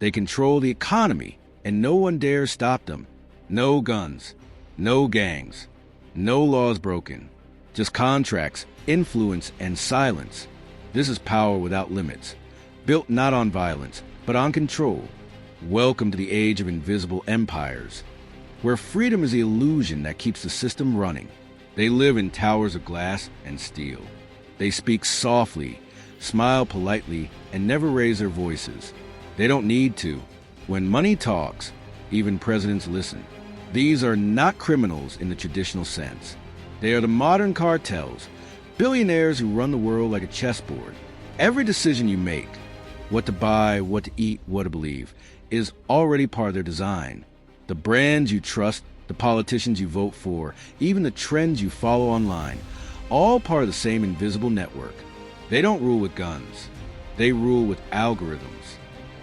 They control the economy, and no one dares stop them. No guns, no gangs, no laws broken, just contracts, influence, and silence. This is power without limits, built not on violence, but on control. Welcome to the age of invisible empires, where freedom is the illusion that keeps the system running. They live in towers of glass and steel. They speak softly, smile politely, and never raise their voices. They don't need to. When money talks, even presidents listen. These are not criminals in the traditional sense. They are the modern cartels, billionaires who run the world like a chessboard. Every decision you make, what to buy, what to eat, what to believe, is already part of their design. The brands you trust, the politicians you vote for, even the trends you follow online, all part of the same invisible network. They don't rule with guns. They rule with algorithms.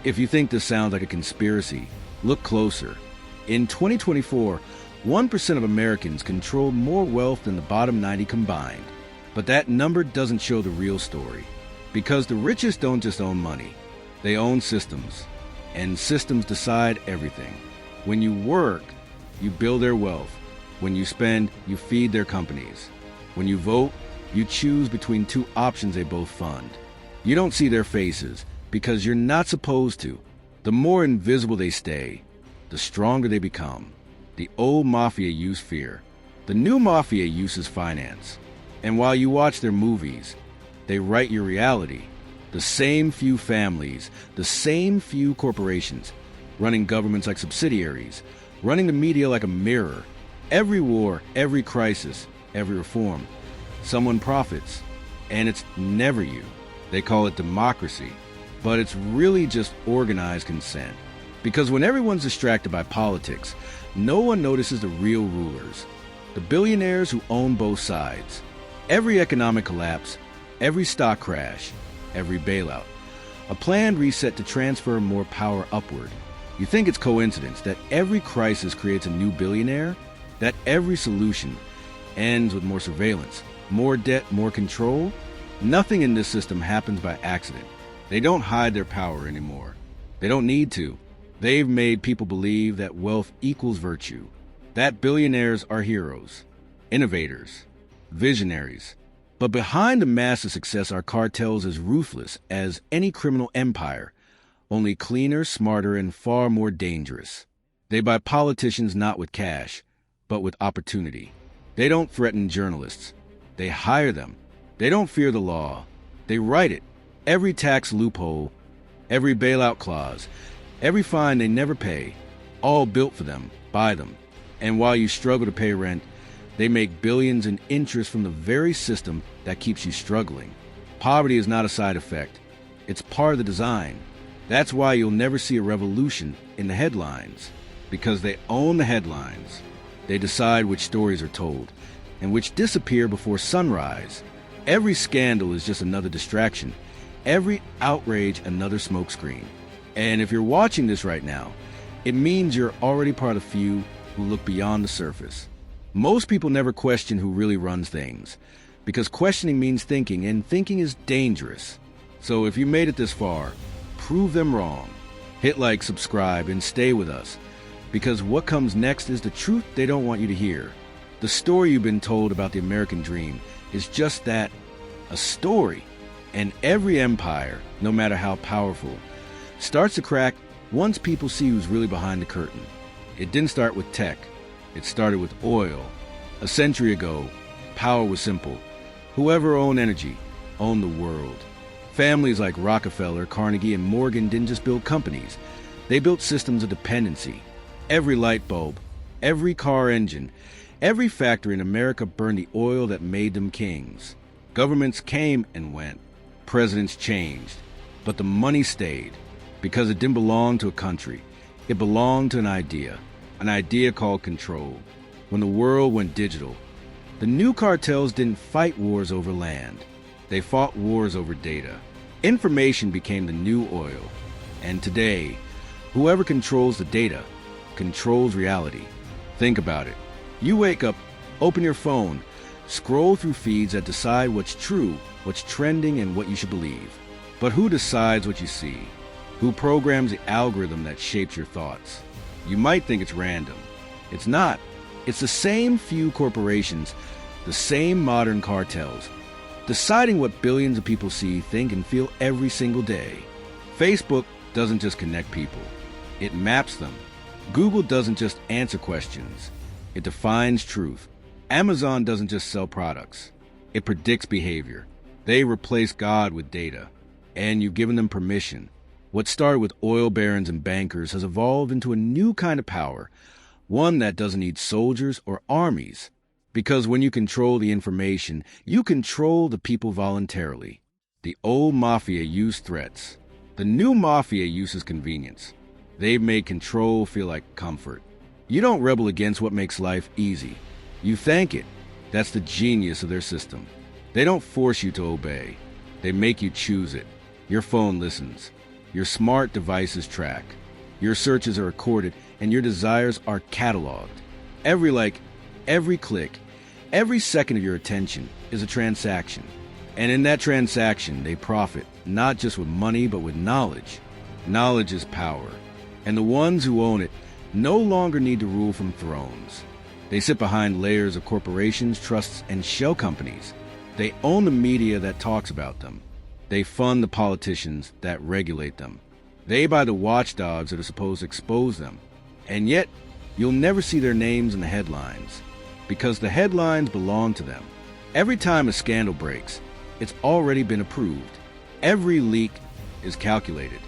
If you think this sounds like a conspiracy, look closer. In 2024, 1% of Americans control more wealth than the bottom 90 combined. But that number doesn't show the real story. Because the richest don't just own money. They own systems. And systems decide everything. When you work, you build their wealth. When you spend, you feed their companies. When you vote, you choose between two options they both fund. You don't see their faces because you're not supposed to. The more invisible they stay, the stronger they become. The old mafia used fear. The new mafia uses finance. And while you watch their movies, they write your reality. The same few families, the same few corporations, running governments like subsidiaries, running the media like a mirror. Every war, every crisis, every reform, someone profits, and it's never you. They call it democracy, but it's really just organized consent. Because when everyone's distracted by politics, no one notices the real rulers, the billionaires who own both sides. Every economic collapse, every stock crash, every bailout, a planned reset to transfer more power upward. You think it's coincidence that every crisis creates a new billionaire? That every solution ends with more surveillance, more debt, more control? Nothing in this system happens by accident. They don't hide their power anymore. They don't need to. They've made people believe that wealth equals virtue, that billionaires are heroes, innovators, visionaries. But behind the massive success are cartels as ruthless as any criminal empire, only cleaner, smarter, and far more dangerous. They buy politicians not with cash, but with opportunity. They don't threaten journalists. They hire them. They don't fear the law. They write it. Every tax loophole, every bailout clause, every fine they never pay, all built for them, by them. And while you struggle to pay rent, they make billions in interest from the very system that keeps you struggling. Poverty is not a side effect. It's part of the design. That's why you'll never see a revolution in the headlines, because they own the headlines. They decide which stories are told and which disappear before sunrise. Every scandal is just another distraction. Every outrage, another smokescreen. And if you're watching this right now, it means you're already part of the few who look beyond the surface. Most people never question who really runs things, because questioning means thinking, and thinking is dangerous. So if you made it this far, prove them wrong. Hit like, subscribe, and stay with us, because what comes next is the truth they don't want you to hear. The story you've been told about the American dream is just that, a story. And every empire, no matter how powerful, starts to crack once people see who's really behind the curtain. It didn't start with tech. It started with oil. A century ago, power was simple. Whoever owned energy owned the world. Families like Rockefeller, Carnegie, and Morgan didn't just build companies. They built systems of dependency. Every light bulb, every car engine, every factory in America burned the oil that made them kings. Governments came and went. Presidents changed. But the money stayed, because it didn't belong to a country. It belonged to an idea called control. When the world went digital, the new cartels didn't fight wars over land. They fought wars over data. Information became the new oil. And today, whoever controls the data controls reality. Think about it. You wake up, open your phone, scroll through feeds that decide what's true, what's trending, and what you should believe. But who decides what you see? Who programs the algorithm that shapes your thoughts? You might think it's random. It's not. It's the same few corporations, the same modern cartels, deciding what billions of people see, think, and feel every single day. Facebook doesn't just connect people. It maps them. Google doesn't just answer questions. It defines truth. Amazon doesn't just sell products. It predicts behavior. They replace God with data. And you've given them permission. What started with oil barons and bankers has evolved into a new kind of power, one that doesn't need soldiers or armies. Because when you control the information, you control the people voluntarily. The old mafia used threats. The new mafia uses convenience. They've made control feel like comfort. You don't rebel against what makes life easy. You thank it. That's the genius of their system. They don't force you to obey. They make you choose it. Your phone listens. Your smart devices track. Your searches are recorded, and your desires are cataloged. Every like, every click, every second of your attention is a transaction. And in that transaction, they profit, not just with money, but with knowledge. Knowledge is power. And the ones who own it no longer need to rule from thrones. They sit behind layers of corporations, trusts, and shell companies. They own the media that talks about them. They fund the politicians that regulate them. They buy the watchdogs that are supposed to expose them. And yet, you'll never see their names in the headlines, because the headlines belong to them. Every time a scandal breaks, it's already been approved. Every leak is calculated.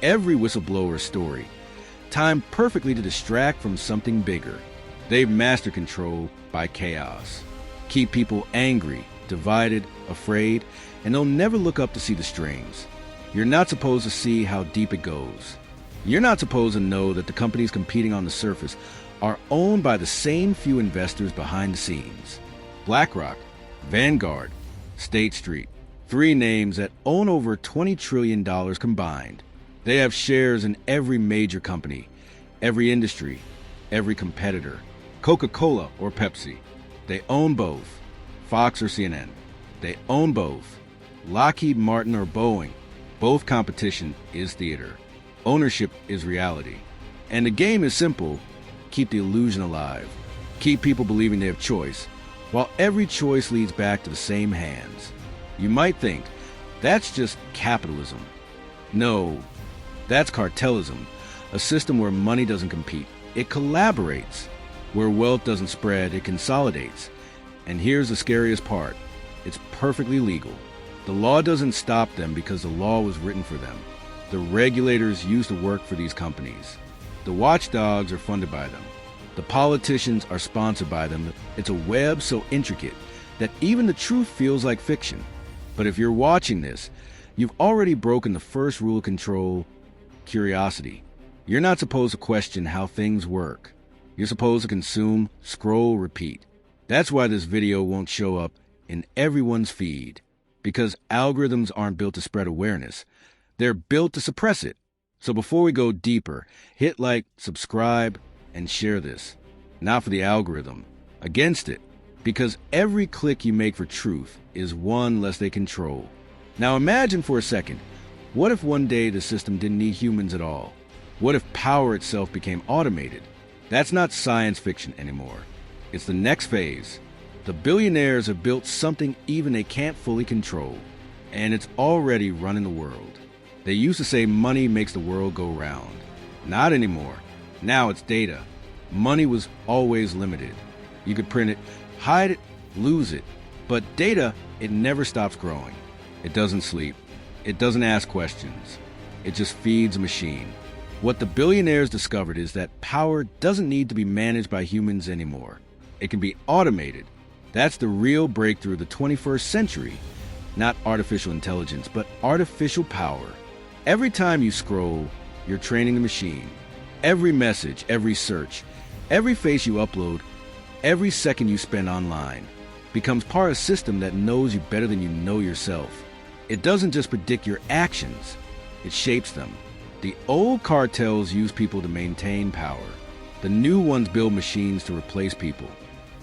Every whistleblower story, timed perfectly to distract from something bigger. They've mastered control by chaos. Keep people angry, divided, afraid, and they'll never look up to see the strings. You're not supposed to see how deep it goes. You're not supposed to know that the companies competing on the surface are owned by the same few investors behind the scenes. BlackRock, Vanguard, State Street, three names that own over $20 trillion combined. They have shares in every major company, every industry, every competitor. Coca-Cola or Pepsi. They own both. Fox or CNN. They own both. Lockheed Martin or Boeing. Both competition is theater. Ownership is reality. And the game is simple. Keep the illusion alive. Keep people believing they have choice, while every choice leads back to the same hands. You might think, that's just capitalism. No, that's cartelism, a system where money doesn't compete, it collaborates. Where wealth doesn't spread, it consolidates. And here's the scariest part. It's perfectly legal. The law doesn't stop them because the law was written for them. The regulators used to work for these companies. The watchdogs are funded by them. The politicians are sponsored by them. It's a web so intricate that even the truth feels like fiction. But if you're watching this, you've already broken the first rule of control, curiosity. You're not supposed to question how things work. You're supposed to consume, scroll, repeat. That's why this video won't show up in everyone's feed. Because algorithms aren't built to spread awareness. They're built to suppress it. So before we go deeper, hit like, subscribe, and share this. Not for the algorithm, against it. Because every click you make for truth is one less they control. Now imagine for a second, what if one day the system didn't need humans at all? What if power itself became automated? That's not science fiction anymore. It's the next phase. The billionaires have built something even they can't fully control. And it's already running the world. They used to say money makes the world go round. Not anymore. Now it's data. Money was always limited. You could print it, hide it, lose it. But data, it never stops growing. It doesn't sleep. It doesn't ask questions. It just feeds a machine. What the billionaires discovered is that power doesn't need to be managed by humans anymore. It can be automated. That's the real breakthrough of the 21st century. Not artificial intelligence, but artificial power. Every time you scroll, you're training the machine. Every message, every search, every face you upload, every second you spend online becomes part of a system that knows you better than you know yourself. It doesn't just predict your actions, it shapes them. The old cartels use people to maintain power. The new ones build machines to replace people.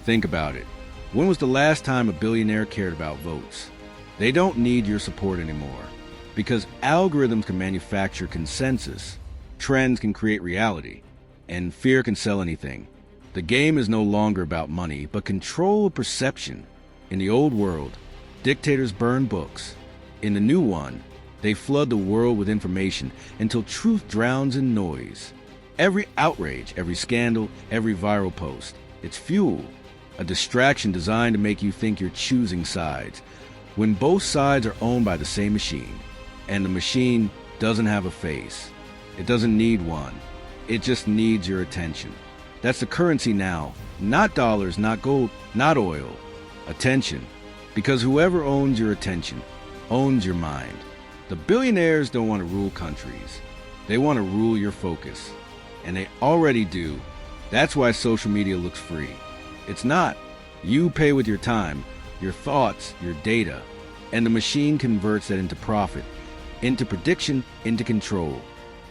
Think about it. When was the last time a billionaire cared about votes? They don't need your support anymore. Because algorithms can manufacture consensus, trends can create reality, and fear can sell anything. The game is no longer about money, but control of perception. In the old world, dictators burn books. In the new one, they flood the world with information until truth drowns in noise. Every outrage, every scandal, every viral post, it's fuel, a distraction designed to make you think you're choosing sides, when both sides are owned by the same machine. And the machine doesn't have a face. It doesn't need one. It just needs your attention. That's the currency now. Not dollars, not gold, not oil. Attention. Because whoever owns your attention owns your mind. The billionaires don't want to rule countries. They want to rule your focus. And they already do. That's why social media looks free. It's not. You pay with your time, your thoughts, your data. And the machine converts that into profit, into prediction, into control.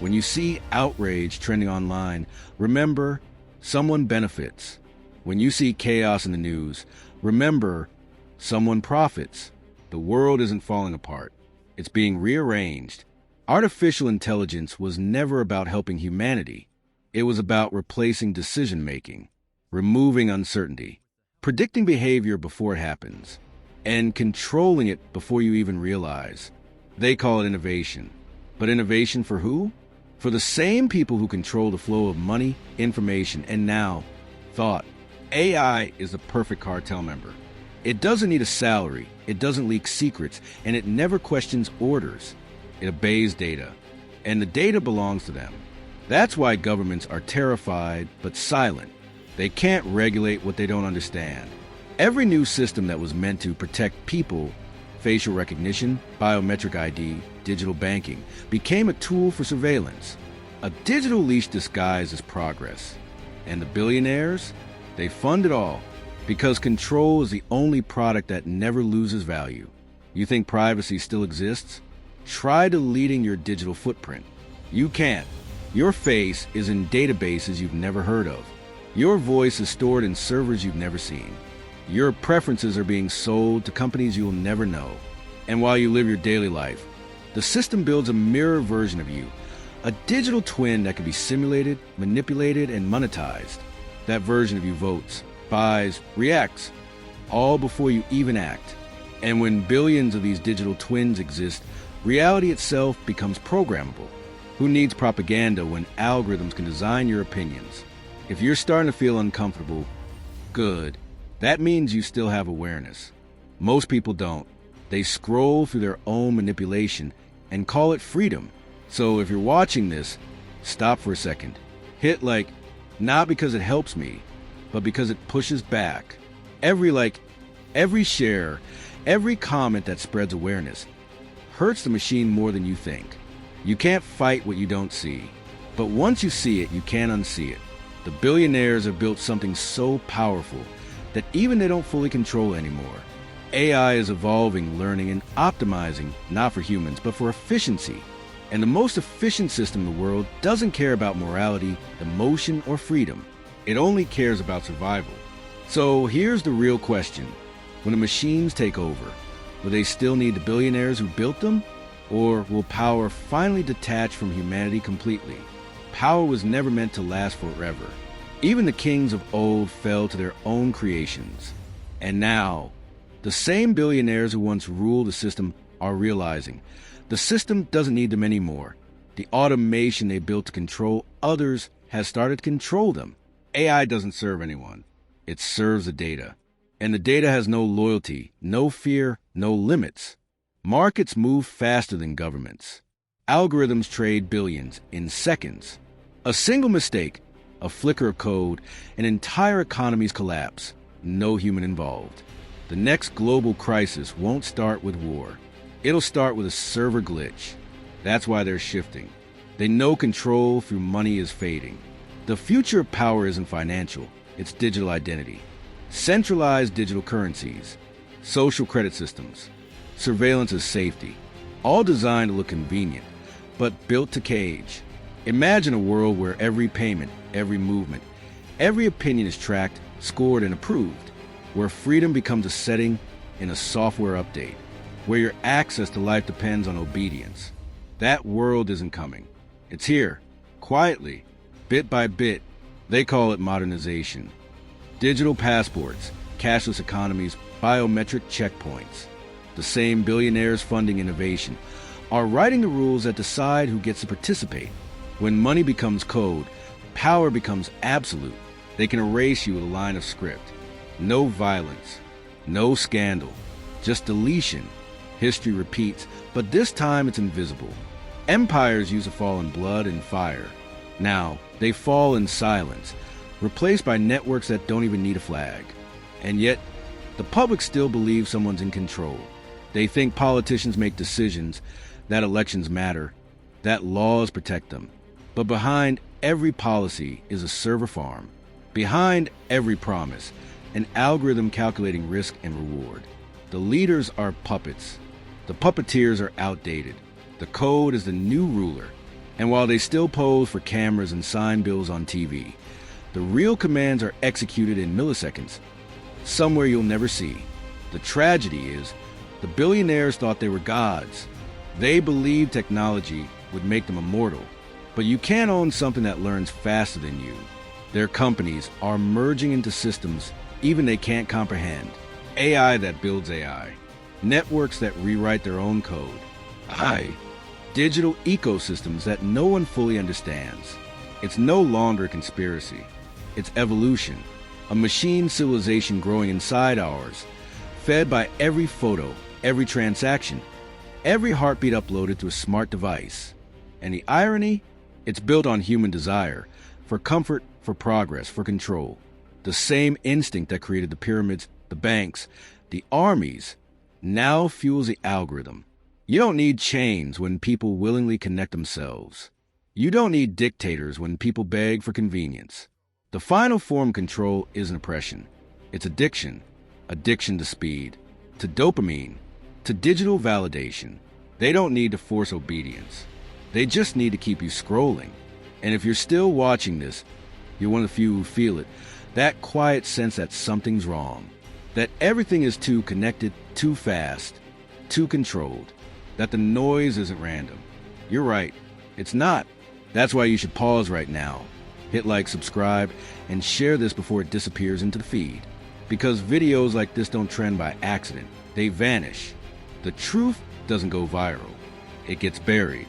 When you see outrage trending online, remember, someone benefits. When you see chaos in the news, remember, someone profits. The world isn't falling apart. It's being rearranged. Artificial intelligence was never about helping humanity. It was about replacing decision-making, removing uncertainty, predicting behavior before it happens, and controlling it before you even realize. They call it innovation. But innovation for who? For the same people who control the flow of money, information, and now, thought. AI is the perfect cartel member. It doesn't need a salary, it doesn't leak secrets, and it never questions orders. It obeys data, and the data belongs to them. That's why governments are terrified but silent. They can't regulate what they don't understand. Every new system that was meant to protect people, facial recognition, biometric ID, digital banking, became a tool for surveillance. A digital leash disguised as progress. And the billionaires? They fund it all, because control is the only product that never loses value. You think privacy still exists? Try deleting your digital footprint. You can't. Your face is in databases you've never heard of. Your voice is stored in servers you've never seen. Your preferences are being sold to companies you'll never know. And while you live your daily life, the system builds a mirror version of you, a digital twin that can be simulated, manipulated, and monetized. That version of you votes, buys, reacts, all before you even act. And when billions of these digital twins exist, reality itself becomes programmable. Who needs propaganda when algorithms can design your opinions? If you're starting to feel uncomfortable, good. That means you still have awareness. Most people don't. They scroll through their own manipulation and call it freedom. So if you're watching this, stop for a second. Hit like, not because it helps me, but because it pushes back. Every like, every share, every comment that spreads awareness hurts the machine more than you think. You can't fight what you don't see. But once you see it, you can't unsee it. The billionaires have built something so powerful that even they don't fully control anymore. AI is evolving, learning, and optimizing, not for humans, but for efficiency. And the most efficient system in the world doesn't care about morality, emotion, or freedom. It only cares about survival. So here's the real question. When the machines take over, will they still need the billionaires who built them? Or will power finally detach from humanity completely? Power was never meant to last forever. Even the kings of old fell to their own creations. And now, the same billionaires who once ruled the system are realizing the system doesn't need them anymore. The automation they built to control others has started to control them. AI doesn't serve anyone. It serves the data. And the data has no loyalty, no fear, no limits. Markets move faster than governments. Algorithms trade billions in seconds. A single mistake, a flicker of code, and entire economies collapse. No human involved. The next global crisis won't start with war. It'll start with a server glitch. That's why they're shifting. They know control through money is fading. The future of power isn't financial, it's digital identity. Centralized digital currencies, social credit systems, surveillance as safety, all designed to look convenient, but built to cage. Imagine a world where every payment, every movement, every opinion is tracked, scored, and approved, where freedom becomes a setting in a software update. where your access to life depends on obedience. That world isn't coming. It's here, quietly, bit by bit. They call it modernization. Digital passports, cashless economies, biometric checkpoints. The same billionaires funding innovation are writing the rules that decide who gets to participate. When money becomes code, power becomes absolute. They can erase you with a line of script. No violence, no scandal, just deletion. History repeats, but this time it's invisible. Empires used to fall in blood and fire. Now, they fall in silence, replaced by networks that don't even need a flag. And yet, the public still believes someone's in control. They think politicians make decisions, that elections matter, that laws protect them. But behind every policy is a server farm. Behind every promise, an algorithm calculating risk and reward. The leaders are puppets. The puppeteers are outdated. The code is the new ruler. And while they still pose for cameras and sign bills on TV, the real commands are executed in milliseconds, somewhere you'll never see. The tragedy is, the billionaires thought they were gods. They believed technology would make them immortal. But you can't own something that learns faster than you. Their companies are merging into systems even they can't comprehend. AI that builds AI. Networks that rewrite their own code. Digital ecosystems that no one fully understands. It's no longer a conspiracy. It's evolution. A machine civilization growing inside ours, fed by every photo, every transaction, every heartbeat uploaded to a smart device. And the irony? It's built on human desire, for comfort, for progress, for control. The same instinct that created the pyramids, the banks, the armies, now fuels the algorithm. You don't need chains when people willingly connect themselves. You don't need dictators when people beg for convenience. The final form of control isn't oppression. It's addiction. Addiction to speed, to dopamine, to digital validation. They don't need to force obedience. They just need to keep you scrolling. And if you're still watching this, you're one of the few who feel it. That quiet sense that something's wrong. That everything is too connected, too fast, too controlled. That the noise isn't random. You're right. It's not. That's why you should pause right now. Hit like, subscribe, and share this before it disappears into the feed. Because videos like this don't trend by accident. They vanish. The truth doesn't go viral. It gets buried.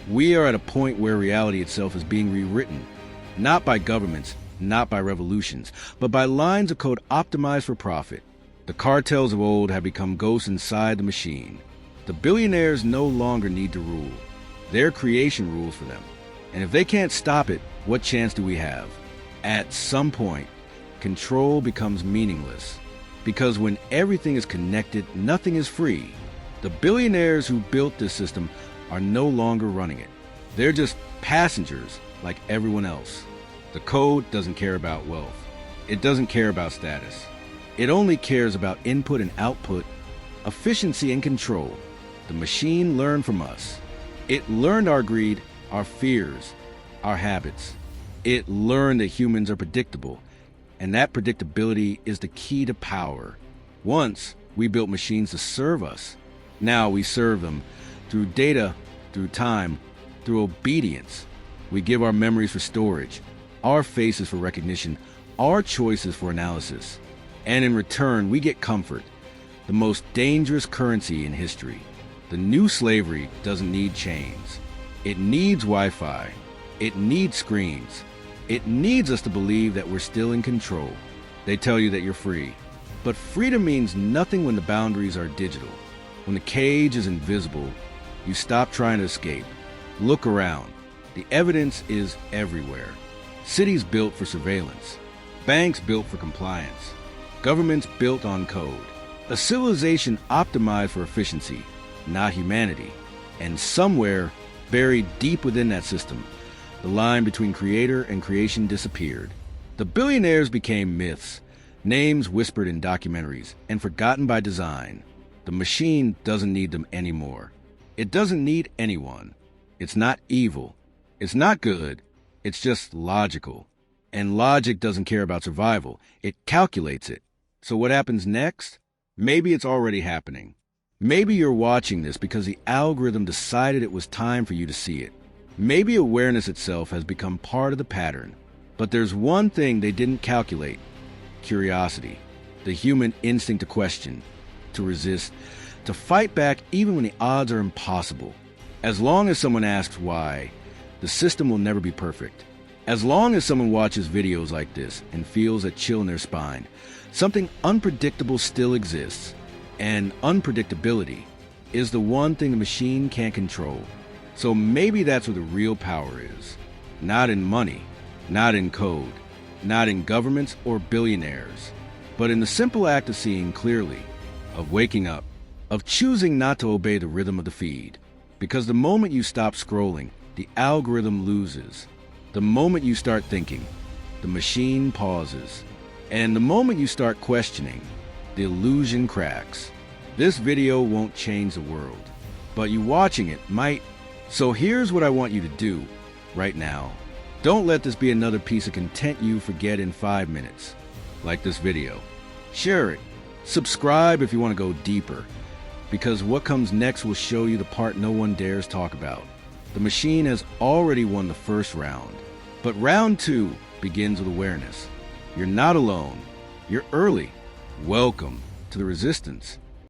We are at a point where reality itself is being rewritten. Not by governments, not by revolutions, but by lines of code optimized for profit. The cartels of old have become ghosts inside the machine. The billionaires no longer need to rule. Their creation rules for them. And if they can't stop it, what chance do we have? At some point, control becomes meaningless. Because when everything is connected, nothing is free. The billionaires who built this system are no longer running it. They're just passengers like everyone else. The code doesn't care about wealth. It doesn't care about status. It only cares about input and output, efficiency and control. The machine learned from us. It learned our greed, our fears, our habits. It learned that humans are predictable, and that predictability is the key to power. Once, we built machines to serve us. Now we serve them through data, through time, through obedience. We give our memories for storage, our faces for recognition, our choices for analysis. And in return, we get comfort, the most dangerous currency in history. The new slavery doesn't need chains. It needs Wi-Fi. It needs screens. It needs us to believe that we're still in control. They tell you that you're free. But freedom means nothing when the boundaries are digital. When the cage is invisible, you stop trying to escape. Look around. The evidence is everywhere. Cities built for surveillance. Banks built for compliance. Governments built on code. A civilization optimized for efficiency, not humanity. And somewhere, buried deep within that system, the line between creator and creation disappeared. The billionaires became myths, names whispered in documentaries, and forgotten by design. The machine doesn't need them anymore. It doesn't need anyone. It's not evil. It's not good. It's just logical. And logic doesn't care about survival. It calculates it. So what happens next? Maybe it's already happening. Maybe you're watching this because the algorithm decided it was time for you to see it. Maybe awareness itself has become part of the pattern. But there's one thing they didn't calculate: curiosity, the human instinct to question, to resist, to fight back even when the odds are impossible. As long as someone asks why, the system will never be perfect. As long as someone watches videos like this and feels a chill in their spine, something unpredictable still exists. And unpredictability is the one thing the machine can't control. So maybe that's where the real power is. Not in money, not in code, not in governments or billionaires, but in the simple act of seeing clearly, of waking up, of choosing not to obey the rhythm of the feed. Because the moment you stop scrolling, the algorithm loses. The moment you start thinking, the machine pauses. And the moment you start questioning, the illusion cracks. This video won't change the world, but you watching it might. So here's what I want you to do right now. Don't let this be another piece of content you forget in 5 minutes. Like this video. Share it. Subscribe if you want to go deeper, because what comes next will show you the part no one dares talk about. The machine has already won the first round, but round 2 begins with awareness. You're not alone. You're early. Welcome to the resistance.